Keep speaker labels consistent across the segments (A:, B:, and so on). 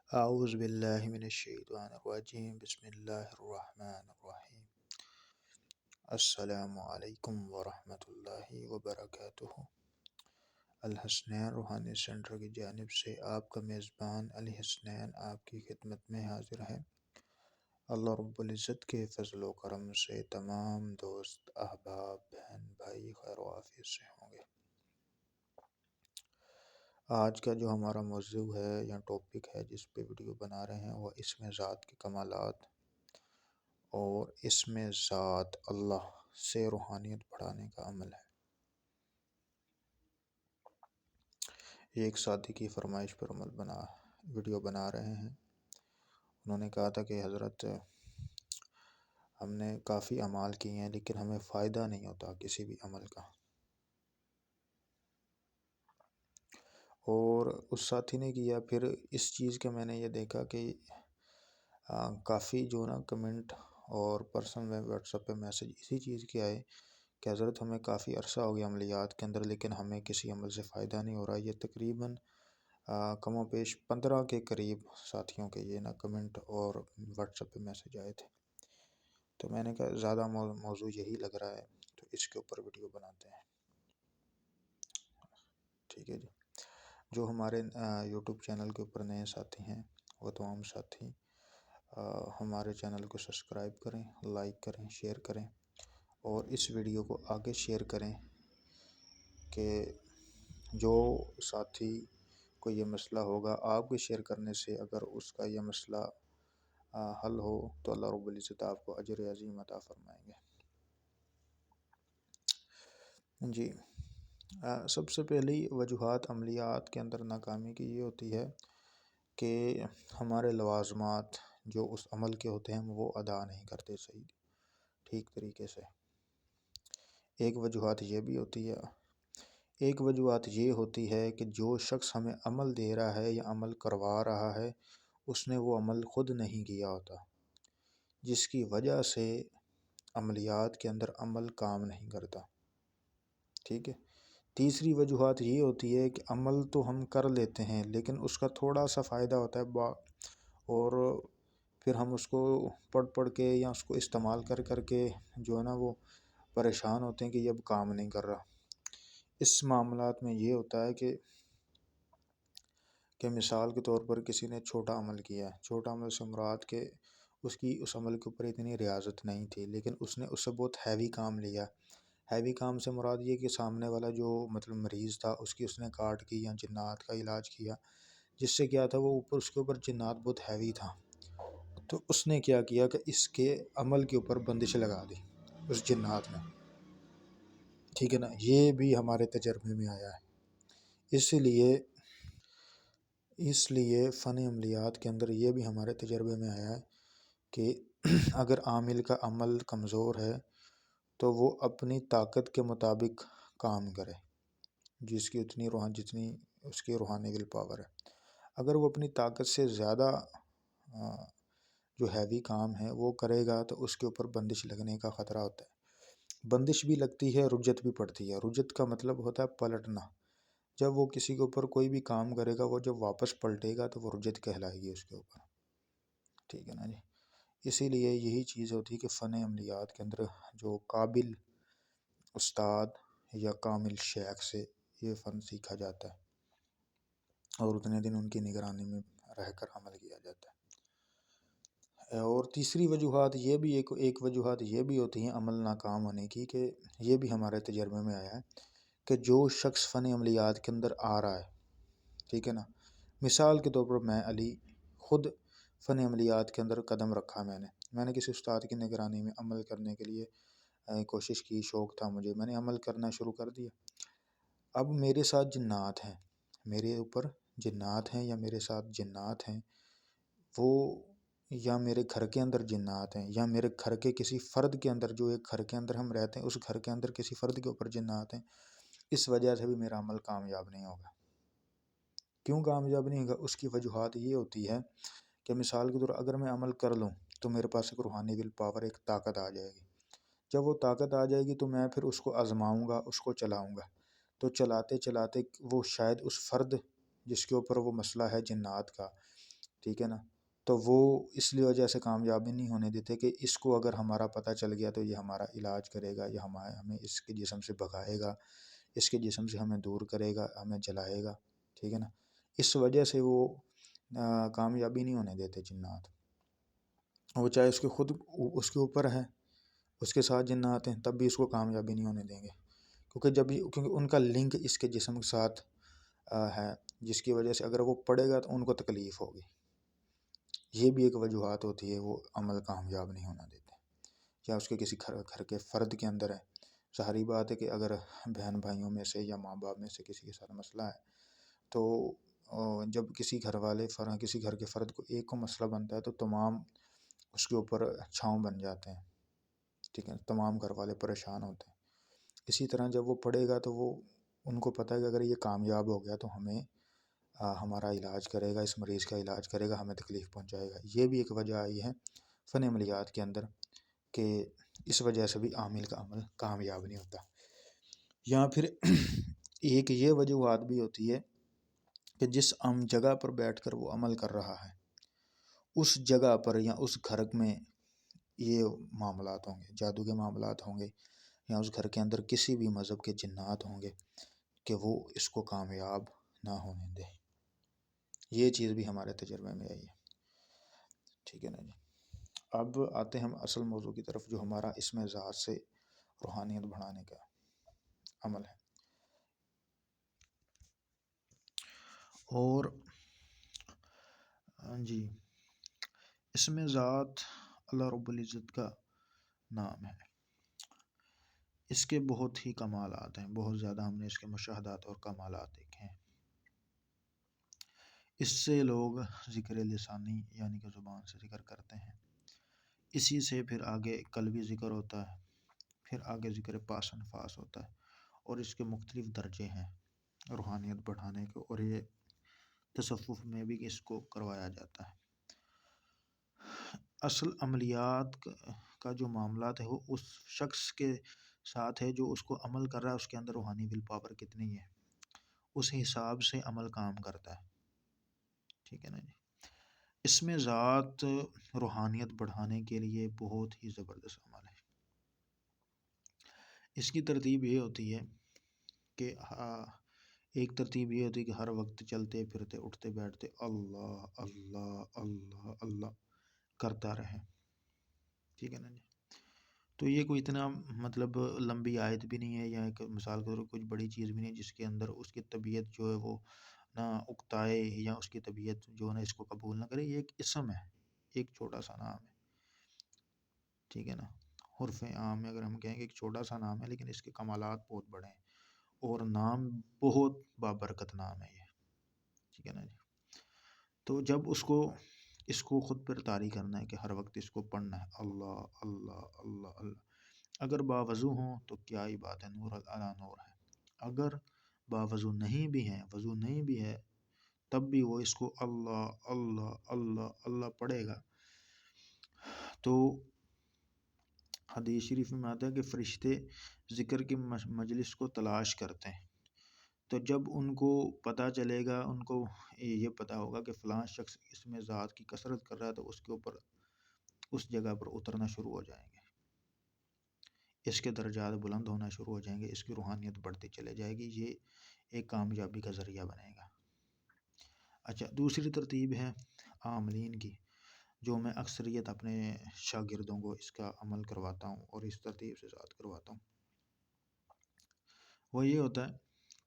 A: اعوذ باللہ من الشیطان الرجیم بسم اللہ الرحمن الرحیم السلام علیکم ورحمۃ اللہ وبرکاتہ۔ الحسنین روحانی سینٹر کی جانب سے آپ کا میزبان علی حسنین آپ کی خدمت میں حاضر ہے۔ اللہ رب العزت کے فضل و کرم سے تمام دوست احباب بہن بھائی خیر و عافیت سے ہوں گے۔ آج کا جو ہمارا موضوع ہے یا ٹاپک ہے جس پہ ویڈیو بنا رہے ہیں وہ اسم ذات کے کمالات اور اسم ذات اللہ سے روحانیت بڑھانے کا عمل ہے۔ یہ ایک ساتھی کی فرمائش پر ویڈیو بنا رہے ہیں۔ انہوں نے کہا تھا کہ حضرت ہم نے کافی اعمال کیے ہیں لیکن ہمیں فائدہ نہیں ہوتا کسی بھی عمل کا۔ اور اس ساتھی نے کیا پھر اس چیز کا میں نے یہ دیکھا کہ کافی جو نا کمنٹ اور پرسنل میں واٹس ایپ پہ میسج اسی چیز کے آئے کہ حضرت ہمیں کافی عرصہ ہو گیا عملیات کے اندر لیکن ہمیں کسی عمل سے فائدہ نہیں ہو رہا۔ یہ تقریباً کم و بیش 15 کے قریب ساتھیوں کے یہ نا کمنٹ اور واٹس ایپ پہ میسج آئے تھے۔ تو میں نے کہا زیادہ موضوع یہی لگ رہا ہے تو اس کے اوپر ویڈیو بناتے ہیں۔ ٹھیک ہے جی۔ جو ہمارے یوٹیوب چینل کے اوپر نئے ساتھی ہیں وہ تمام ساتھی ہمارے چینل کو سبسکرائب کریں، لائک کریں، شیئر کریں اور اس ویڈیو کو آگے شیئر کریں کہ جو ساتھی کو یہ مسئلہ ہوگا آپ کے شیئر کرنے سے اگر اس کا یہ مسئلہ حل ہو تو اللہ رب العزت آپ کو اجر عظیم عطا فرمائیں گے۔ جی، سب سے پہلی وجوہات عملیات کے اندر ناکامی کی یہ ہوتی ہے کہ ہمارے لوازمات جو اس عمل کے ہوتے ہیں وہ ادا نہیں کرتے صحیح ٹھیک طریقے سے۔ ایک وجوہات یہ ہوتی ہے کہ جو شخص ہمیں عمل دے رہا ہے یا عمل کروا رہا ہے اس نے وہ عمل خود نہیں کیا ہوتا، جس کی وجہ سے عملیات کے اندر عمل کام نہیں کرتا۔ ٹھیک ہے۔ تیسری وجوہات یہ ہوتی ہے کہ عمل تو ہم کر لیتے ہیں لیکن اس کا تھوڑا سا فائدہ ہوتا ہے اور پھر ہم اس کو پڑھ کے یا اس کو استعمال کر کے جو ہے نا وہ پریشان ہوتے ہیں کہ یہ اب کام نہیں کر رہا۔ اس معاملات میں یہ ہوتا ہے کہ مثال کے طور پر کسی نے چھوٹا عمل کیا ہے، چھوٹا عمل سے مراد کہ اس عمل کے اوپر اتنی ریاضت نہیں تھی لیکن اس نے اس سے بہت ہیوی کام لیا۔ ہیوی کام سے مراد یہ کہ سامنے والا جو مریض تھا اس نے کاٹ کی یا جنات کا علاج کیا، جس سے کیا تھا وہ اس کے اوپر جنات بہت ہیوی تھا، تو اس نے کیا کہ اس کے عمل کے اوپر بندش لگا دی اس جنات نے۔ ٹھیک ہے نا، یہ بھی ہمارے تجربے میں آیا ہے۔ اس لیے فن عملیات کے اندر یہ بھی ہمارے تجربے میں آیا ہے کہ اگر عامل کا عمل کمزور ہے تو وہ اپنی طاقت کے مطابق کام کرے، جتنی اس کی روحانی ول پاور ہے۔ اگر وہ اپنی طاقت سے زیادہ جو ہیوی کام ہے وہ کرے گا تو اس کے اوپر بندش لگنے کا خطرہ ہوتا ہے۔ بندش بھی لگتی ہے، رجت بھی پڑتی ہے۔ رجت کا مطلب ہوتا ہے پلٹنا۔ جب وہ کسی کے اوپر کوئی بھی کام کرے گا وہ جب واپس پلٹے گا تو وہ رجت کہلائے گی اس کے اوپر۔ ٹھیک ہے نا جی۔ اسی لیے یہی چیز ہوتی ہے کہ فن عملیات کے اندر جو قابل استاد یا کامل شیخ سے یہ فن سیکھا جاتا ہے اور اتنے دن ان کی نگرانی میں رہ کر عمل کیا جاتا ہے۔ اور تیسری وجوہات ایک وجوہات یہ بھی ہوتی ہیں عمل ناکام ہونے کی کہ یہ بھی ہمارے تجربے میں آیا ہے کہ جو شخص فن عملیات کے اندر آ رہا ہے، ٹھیک ہے نا، مثال کے طور پر میں علی خود فن عملیات کے اندر قدم رکھا، میں نے کسی استاد کی نگرانی میں عمل کرنے کے لیے کوشش کی، شوق تھا مجھے، میں نے عمل کرنا شروع کر دیا۔ اب میرے ساتھ جنات ہیں، میرے اوپر جنات ہیں یا میرے ساتھ جنات ہیں، وہ یا میرے گھر کے اندر جنات ہیں یا میرے گھر کے کسی فرد کے اندر، جو ایک گھر کے اندر ہم رہتے ہیں اس گھر کے اندر کسی فرد کے اوپر جنات ہیں، اس وجہ سے بھی میرا عمل کامیاب نہیں ہوگا۔ کیوں کامیاب نہیں ہوگا؟ اس کی وجوہات یہ ہوتی ہے کہ مثال کے طور اگر میں عمل کر لوں تو میرے پاس ایک روحانی ول پاور، ایک طاقت آ جائے گی۔ جب وہ طاقت آ جائے گی تو میں پھر اس کو آزماؤں گا، اس کو چلاؤں گا، تو چلاتے چلاتے وہ شاید اس فرد جس کے اوپر وہ مسئلہ ہے جنات کا، ٹھیک ہے نا، تو وہ اس لیے وجہ سے کامیابی نہیں ہونے دیتے کہ اس کو اگر ہمارا پتہ چل گیا تو یہ ہمارا علاج کرے گا، یہ ہمیں اس کے جسم سے بھگائے گا، اس کے جسم سے ہمیں دور کرے گا، ہمیں جلائے گا، ٹھیک ہے نا، اس وجہ سے وہ کامیابی نہیں ہونے دیتے جنات. وہ چاہے اس کے خود اس کے اوپر ہے، اس کے ساتھ جنات ہیں، تب بھی اس کو کامیابی نہیں ہونے دیں گے، کیونکہ ان کا لنک اس کے جسم کے ساتھ ہے، جس کی وجہ سے اگر وہ پڑے گا تو ان کو تکلیف ہوگی. یہ بھی ایک وجوہات ہوتی ہے وہ عمل کامیاب نہیں ہونا دیتے. یا اس کے کسی گھر کے فرد کے اندر ہے، ظاہری بات ہے کہ اگر بہن بھائیوں میں سے یا ماں باپ میں سے کسی کے ساتھ مسئلہ ہے تو جب کسی کسی گھر کے فرد کو ایک کو مسئلہ بنتا ہے تو تمام اس کے اوپر چھاؤں بن جاتے ہیں، ٹھیک ہے، تمام گھر والے پریشان ہوتے ہیں. اسی طرح جب وہ پڑھے گا تو وہ ان کو پتہ ہے کہ اگر یہ کامیاب ہو گیا تو ہمیں ہمارا علاج کرے گا، اس مریض کا علاج کرے گا، ہمیں تکلیف پہنچائے گا. یہ بھی ایک وجہ آئی ہے فن عملیات کے اندر کہ اس وجہ سے بھی عامل کا عمل کامیاب نہیں ہوتا. یا پھر ایک یہ وجوہات بھی ہوتی ہے کہ جس جگہ پر بیٹھ کر وہ عمل کر رہا ہے اس جگہ پر یا اس گھر میں یہ معاملات ہوں گے، جادو کے معاملات ہوں گے، یا اس گھر کے اندر کسی بھی مذہب کے جنات ہوں گے کہ وہ اس کو کامیاب نہ ہونے دے. یہ چیز بھی ہمارے تجربے میں آئی ہے، ٹھیک ہے نا جی. اب آتے ہیں ہم اصل موضوع کی طرف جو ہمارا اسم ذات سے روحانیت بڑھانے کا عمل ہے. اور جی، اسم ذات اللہ رب العزت کا نام ہے، اس کے بہت ہی کمالات ہیں، بہت زیادہ ہم نے اس کے مشاہدات اور کمالات دیکھے ہیں. اس سے لوگ ذکر لسانی یعنی کہ زبان سے ذکر کرتے ہیں، اسی سے پھر آگے قلبی ذکر ہوتا ہے، پھر آگے ذکر پاس انفاس ہوتا ہے، اور اس کے مختلف درجے ہیں روحانیت بڑھانے کے، اور یہ تصوف میں بھی اس کو کروایا جاتا ہے. اصل عملیات کا جو معاملات ہے وہ اس شخص کے ساتھ ہے جو اس کو عمل کر رہا ہے، اس کے اندر روحانی ول پاور کتنی ہے، اس حساب سے عمل کام کرتا ہے، ٹھیک ہے نا جی. اس میں ذات روحانیت بڑھانے کے لیے بہت ہی زبردست عمل ہے. اس کی ترتیب یہ ہوتی ہے کہ ایک ترتیب یہ ہوتی ہے کہ ہر وقت چلتے پھرتے اٹھتے بیٹھتے اللہ اللہ اللہ اللہ کرتا رہے، ٹھیک ہے نا جی. تو یہ کوئی اتنا مطلب لمبی آیت بھی نہیں ہے، یا ایک مثال کے طور پر کچھ بڑی چیز بھی نہیں جس کے اندر اس کی طبیعت جو ہے وہ نہ اکتائے یا اس کی طبیعت جو ہے نا اس کو قبول نہ کرے. یہ ایک اسم ہے، ایک چھوٹا سا نام ہے، ٹھیک ہے نا. حرف عام میں اگر ہم کہیں کہ ایک چھوٹا سا نام ہے لیکن اس کے کمالات بہت بڑے ہیں، اور نام بہت بابرکت نام ہے یہ، ٹھیک ہے نا جی. تو جب اس کو خود پر طاری کرنا ہے کہ ہر وقت اس کو پڑھنا ہے اللہ اللہ اللہ اللہ. اگر باوضو ہوں تو کیا ہی بات ہے، نور علی نور ہے. اگر باوضو نہیں بھی ہے، وضو نہیں بھی ہے، تب بھی وہ اس کو اللہ اللہ اللہ اللہ پڑھے گا. تو حدیث شریف میں آتا ہے کہ فرشتے ذکر کی مجلس کو تلاش کرتے ہیں، تو جب ان کو پتہ چلے گا، ان کو یہ پتہ ہوگا کہ فلاں شخص اس میں ذات کی کثرت کر رہا ہے، تو اس کے اوپر اس جگہ پر اترنا شروع ہو جائیں گے، اس کے درجات بلند ہونا شروع ہو جائیں گے، اس کی روحانیت بڑھتی چلے جائے گی. یہ ایک کامیابی کا ذریعہ بنے گا. اچھا، دوسری ترتیب ہے عاملین کی، جو میں اکثریت اپنے شاگردوں کو اس کا عمل کرواتا ہوں اور اس ترتیب سے ذات کرواتا ہوں. وہ یہ ہوتا ہے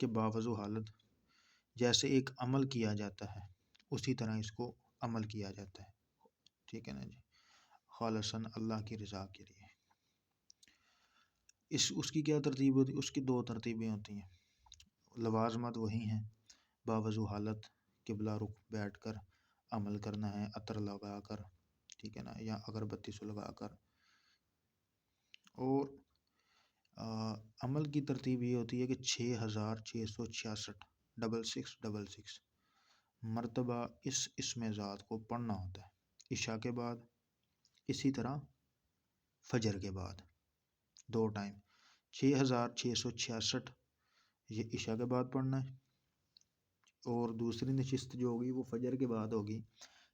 A: کہ باوضو حالت جیسے ایک عمل کیا جاتا ہے اسی طرح اس کو عمل کیا جاتا ہے، ٹھیک ہے نا جی، خالصاً اللہ کی رضا کے لیے. اس کی کیا ترتیب ہوتی ہے؟ اس کی دو ترتیبیں ہوتی ہیں. لوازمات وہی ہیں، باوضو حالت قبلہ رخ بیٹھ کر عمل کرنا ہے، عطر لگا کر، ٹھیک ہے نا، یا اگربتی سے لگا کر. اور عمل کی ترتیب یہ ہوتی ہے کہ 6666 6666 مرتبہ اس اسم ذات کو پڑھنا ہوتا ہے، عشاء کے بعد، اسی طرح فجر کے بعد، دو ٹائم. 6666 یہ عشاء کے بعد پڑھنا ہے، اور دوسری نشست جو ہوگی وہ فجر کے بعد ہوگی،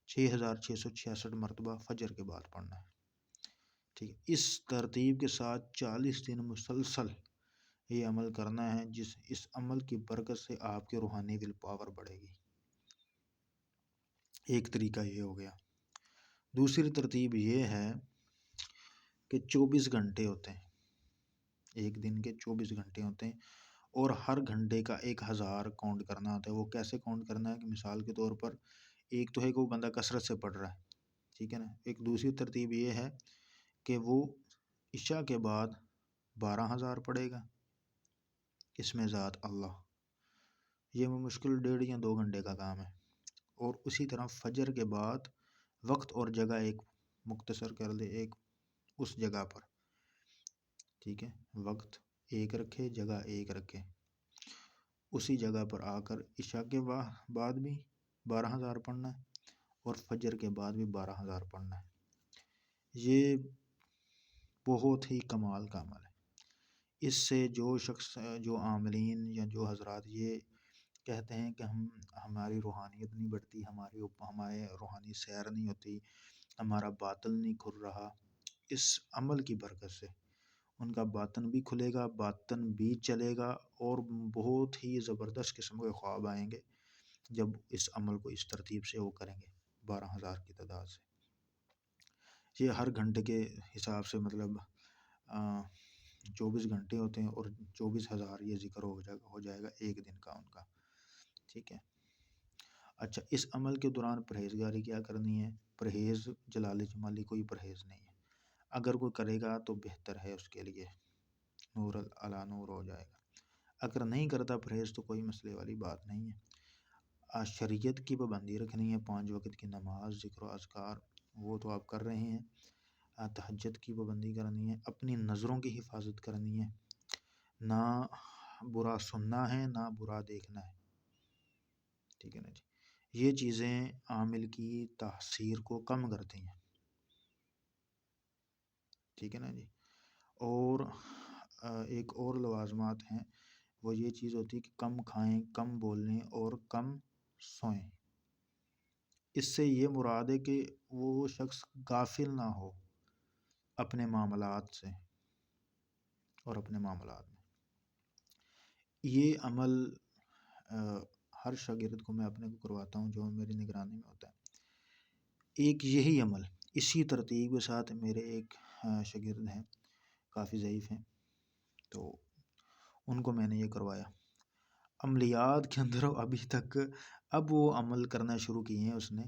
A: 6666 مرتبہ فجر کے بعد پڑھنا ہے، ٹھیک ہے۔ اس ترتیب کے ساتھ 40 دن مسلسل یہ عمل کرنا ہے، اس عمل کی برکت سے آپ کے روحانی ول پاور بڑھے گی۔ ایک طریقہ یہ ہو گیا۔ دوسری ترتیب یہ ہے کہ 24 گھنٹے ہوتے ہیں، ایک دن کے 24 گھنٹے ہوتے ہیں، اور ہر گھنٹے کا 1000 کاؤنٹ کرنا ہوتا ہے۔ وہ کیسے کاؤنٹ کرنا ہے کہ مثال کے طور پر ایک تو ہے کہ وہ بندہ کثرت سے پڑھ رہا ہے، ٹھیک ہے نا۔ ایک دوسری ترتیب یہ ہے کہ وہ عشاء کے بعد 12,000 پڑھے گا، اس میں ذات اللہ، یہ مشکل 1.5 یا 2 گھنٹے کا کام ہے۔ اور اسی طرح فجر کے بعد وقت اور جگہ ایک مختصر کر دے، ایک اس جگہ پر، ٹھیک ہے، وقت ایک رکھے، جگہ ایک رکھے، اسی جگہ پر آ کر عشاء کے بعد بھی 12,000 پڑھنا ہے اور فجر کے بعد بھی 12,000 پڑھنا ہے۔ یہ بہت ہی کمال کا عمل ہے۔ اس سے جو شخص، جو عاملین یا جو حضرات یہ کہتے ہیں کہ ہماری روحانیت نہیں بڑھتی، ہمارے روحانی سیر نہیں ہوتی، ہمارا باطن نہیں کھل رہا، اس عمل کی برکت سے ان کا باطن بھی کھلے گا، باطن بھی چلے گا، اور بہت ہی زبردست قسم کے خواب آئیں گے جب اس عمل کو اس ترتیب سے وہ کریں گے 12,000 کی تعداد سے۔ یہ ہر گھنٹے کے حساب سے مطلب 24 گھنٹے ہوتے ہیں، اور 24,000 یہ ذکر ہو جائے گا ایک دن کا ان کا، ٹھیک ہے۔ اچھا، اس عمل کے دوران پرہیزگاری کیا کرنی ہے؟ پرہیز جلالی جمالی کوئی پرہیز نہیں ہے، اگر کوئی کرے گا تو بہتر ہے اس کے لیے، نور علی نور ہو جائے گا۔ اگر نہیں کرتا پرہیز تو کوئی مسئلے والی بات نہیں ہے۔ شریعت کی پابندی رکھنی ہے، 5 وقت کی نماز، ذکر و اذکار وہ تو آپ کر رہے ہیں، تہجد کی پابندی کرنی ہے، اپنی نظروں کی حفاظت کرنی ہے، نہ برا سننا ہے نہ برا دیکھنا ہے، ٹھیک ہے نا جی۔ یہ چیزیں عامل کی تاثیر کو کم کرتی ہیں، ٹھیک ہے نا جی۔ اور ایک اور لوازمات ہیں، وہ یہ چیز ہوتی ہے کہ کم کھائیں، کم بولیں اور کم سوئیں۔ اس سے یہ مراد ہے کہ وہ شخص غافل نہ ہو اپنے معاملات سے اور اپنے معاملات میں۔ یہ عمل ہر شاگرد کو میں اپنے کو کرواتا ہوں جو میری نگرانی میں ہوتا ہے۔ ایک یہی عمل اسی ترتیب کے ساتھ میرے ایک شاگرد ہیں، کافی ضعیف ہیں، تو ان کو میں نے یہ کروایا عملیات کے اندر ابھی تک۔ اب وہ عمل کرنا شروع کیے ہیں، اس نے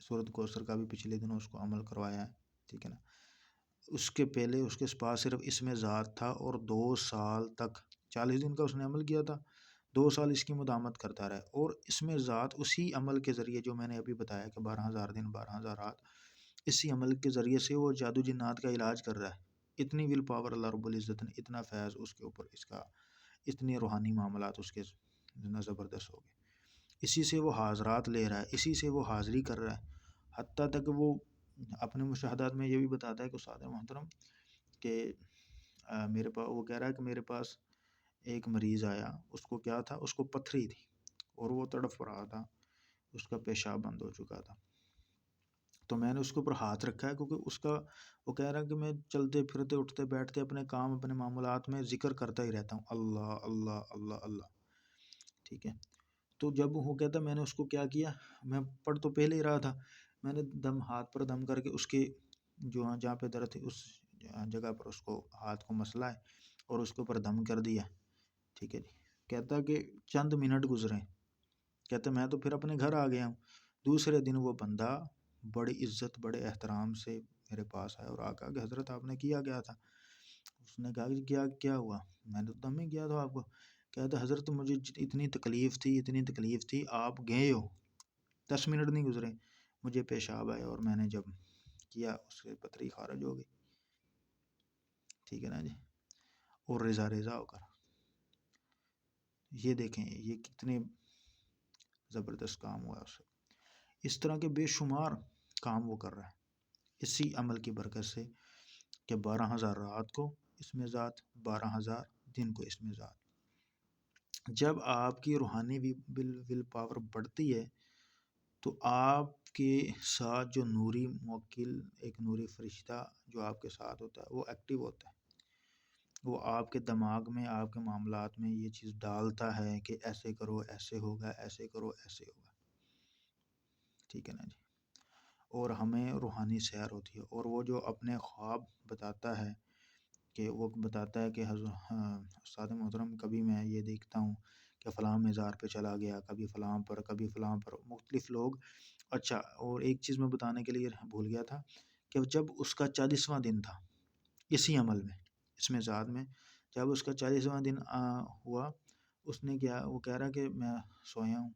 A: سورۃ کوثر کا بھی پچھلے دنوں اس کو عمل کروایا ہے، ٹھیک ہے نا۔ اس کے پہلے اس کے پاس صرف اسم ذات تھا، اور 2 سال تک 40 دن کا اس نے عمل کیا تھا، 2 سال اس کی مدامت کرتا رہا، اور اسم ذات اسی عمل کے ذریعے جو میں نے ابھی بتایا کہ 12,000 دن 12,000 رات، اسی عمل کے ذریعے سے وہ جادو جنات کا علاج کر رہا ہے۔ اتنی ول پاور اللہ رب العزت نے، اتنا فیض اس کے اوپر، اس کا اتنے روحانی معاملات اس کے زبردست ہو گئے۔ اسی سے وہ حاضرات لے رہا ہے، اسی سے وہ حاضری کر رہا ہے، حتیٰ تک وہ اپنے مشاہدات میں یہ بھی بتاتا ہے کہ استاد محترم کہ میرے پاس، وہ کہہ رہا ہے کہ میرے پاس ایک مریض آیا، اس کو کیا تھا، اس کو پتھری تھی اور وہ تڑپ رہا تھا، اس کا پیشاب بند ہو چکا تھا، تو میں نے اس کے اوپر ہاتھ رکھا ہے، کیونکہ اس کا، وہ کہہ رہا ہے کہ میں چلتے پھرتے اٹھتے بیٹھتے اپنے کام اپنے معاملات میں ذکر کرتا ہی رہتا ہوں، اللہ اللہ اللہ اللہ، ٹھیک ہے۔ تو جب وہ کہتا میں نے اس کو کیا کیا، میں پڑھ تو پہلے ہی رہا تھا، میں نے ہاتھ پر دم کر کے اس کے جو جہاں پہ درد تھی اس جگہ پر اس کو ہاتھ کو مسلا ہے اور اس کے اوپر دم کر دیا، ٹھیک ہے جی۔ کہتا کہ چند منٹ گزرے، کہتا میں تو پھر اپنے گھر آ گیا ہوں۔ دوسرے دن وہ بندہ بڑی عزت بڑے احترام سے میرے پاس آیا اور آقا کہ حضرت آپ نے کیا گیا تھا؟ اس نے کہا کہ کیا ہوا؟ میں نے تو دم ہی کیا تھا آپ کو۔ کہتا حضرت مجھے اتنی تکلیف تھی، آپ گئے ہو 10 منٹ نہیں گزرے، مجھے پیشاب آیا اور میں نے جب کیا اس سے پتھری خارج ہو گئی، ٹھیک ہے نا جی۔ اور رضا ہو کر، یہ دیکھیں یہ کتنے زبردست کام ہوا اس سے۔ اس طرح کے بے شمار کام وہ کر رہا ہے اسی عمل کی برکت سے کہ 12,000 رات کو اسم ذات، 12,000 دن کو اسم ذات۔ جب آپ کی روحانی ول پاور بڑھتی ہے تو آپ کے ساتھ جو نوری موکل، ایک نوری فرشتہ جو آپ کے ساتھ ہوتا ہے وہ ایکٹیو ہوتا ہے، وہ آپ کے دماغ میں، آپ کے معاملات میں یہ چیز ڈالتا ہے کہ ایسے کرو ایسے ہوگا، ایسے کرو ایسے ہوگا، ٹھیک ہے نا جی۔ اور ہمیں روحانی سیر ہوتی ہے، اور وہ جو اپنے خواب بتاتا ہے کہ وہ بتاتا ہے کہ استاد محترم کبھی میں یہ دیکھتا ہوں کہ فلاں مزار پہ چلا گیا، کبھی فلاں پر، کبھی فلاں پر، مختلف لوگ۔ اچھا، اور ایک چیز میں بتانے کے لیے بھول گیا تھا کہ جب اس کا 40واں دن تھا اسی عمل میں، اس مزاد میں، جب اس کا 40واں دن ہوا، اس نے کیا، وہ کہہ رہا کہ میں سویا ہوں،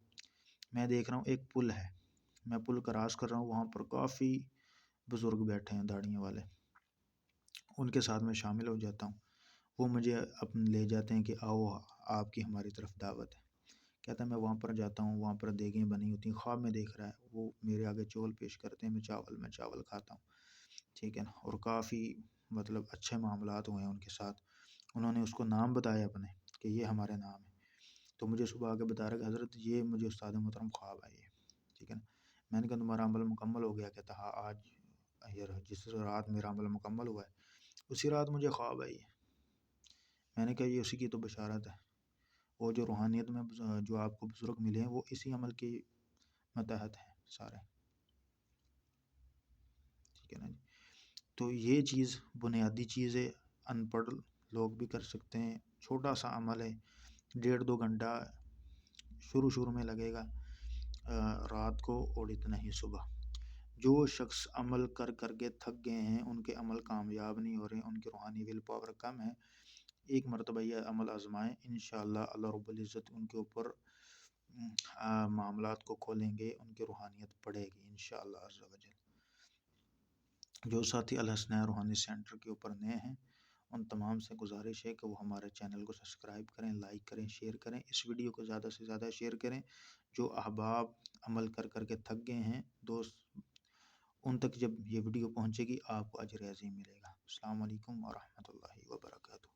A: میں دیکھ رہا ہوں ایک پل ہے، میں پل کراس کر رہا ہوں، وہاں پر کافی بزرگ بیٹھے ہیں داڑھیوں والے، ان کے ساتھ میں شامل ہو جاتا ہوں، وہ مجھے اپنے لے جاتے ہیں کہ آؤ آپ کی ہماری طرف دعوت ہے۔ کہتا ہے میں وہاں پر جاتا ہوں، وہاں پر دیگیں بنی ہوتی ہیں، خواب میں دیکھ رہا ہے، وہ میرے آگے چول پیش کرتے ہیں، میں چاول کھاتا ہوں، ٹھیک ہے نا، اور کافی مطلب اچھے معاملات ہوئے ہیں ان کے ساتھ، انہوں نے اس کو نام بتایا اپنے کہ یہ ہمارے نام ہے، تو مجھے صبح آگے بتا رہا کہ حضرت یہ مجھے استاد محترم خواب آئی ہے، ٹھیک ہے نا۔ میں نے کہا تمہارا عمل مکمل ہو گیا؟ کہتا ہاں، آج جس رات میرا عمل مکمل ہوا ہے اسی رات مجھے خواب آئی ہے۔ میں نے کہا یہ اسی کی تو بشارت ہے، وہ جو روحانیت میں جو آپ کو بزرگ ملے ہیں وہ اسی عمل کے متحد ہیں سارے، ٹھیک ہے نا جی۔ تو یہ چیز بنیادی چیز ہے، ان پڑھ لوگ بھی کر سکتے ہیں، چھوٹا سا عمل ہے، 1.5-2 گھنٹہ شروع میں لگے گا رات کو، اور اتنا ہی صبح۔ جو شخص عمل کر کے تھک گئے ہیں، ان کے عمل کامیاب نہیں ہو رہے ہیں، ان کی روحانی ول پاور کم ہے، ایک مرتبہ یہ عمل آزمائیں، انشاءاللہ اللہ رب العزت ان کے اوپر معاملات کو کھولیں گے، ان کی روحانیت بڑھے گی انشاءاللہ عز و جل۔ جو ساتھی الحسنہ روحانی سینٹر کے اوپر نئے ہیں، ان تمام سے گزارش ہے کہ وہ ہمارے چینل کو سبسکرائب کریں، لائک کریں، شیئر کریں، اس ویڈیو کو زیادہ سے زیادہ شیئر کریں۔ جو احباب عمل کر کے تھک گئے ہیں دوست، ان تک جب یہ ویڈیو پہنچے گی آپ کو اجر عظیم ملے گا۔ السلام علیکم ورحمۃ اللہ وبرکاتہ۔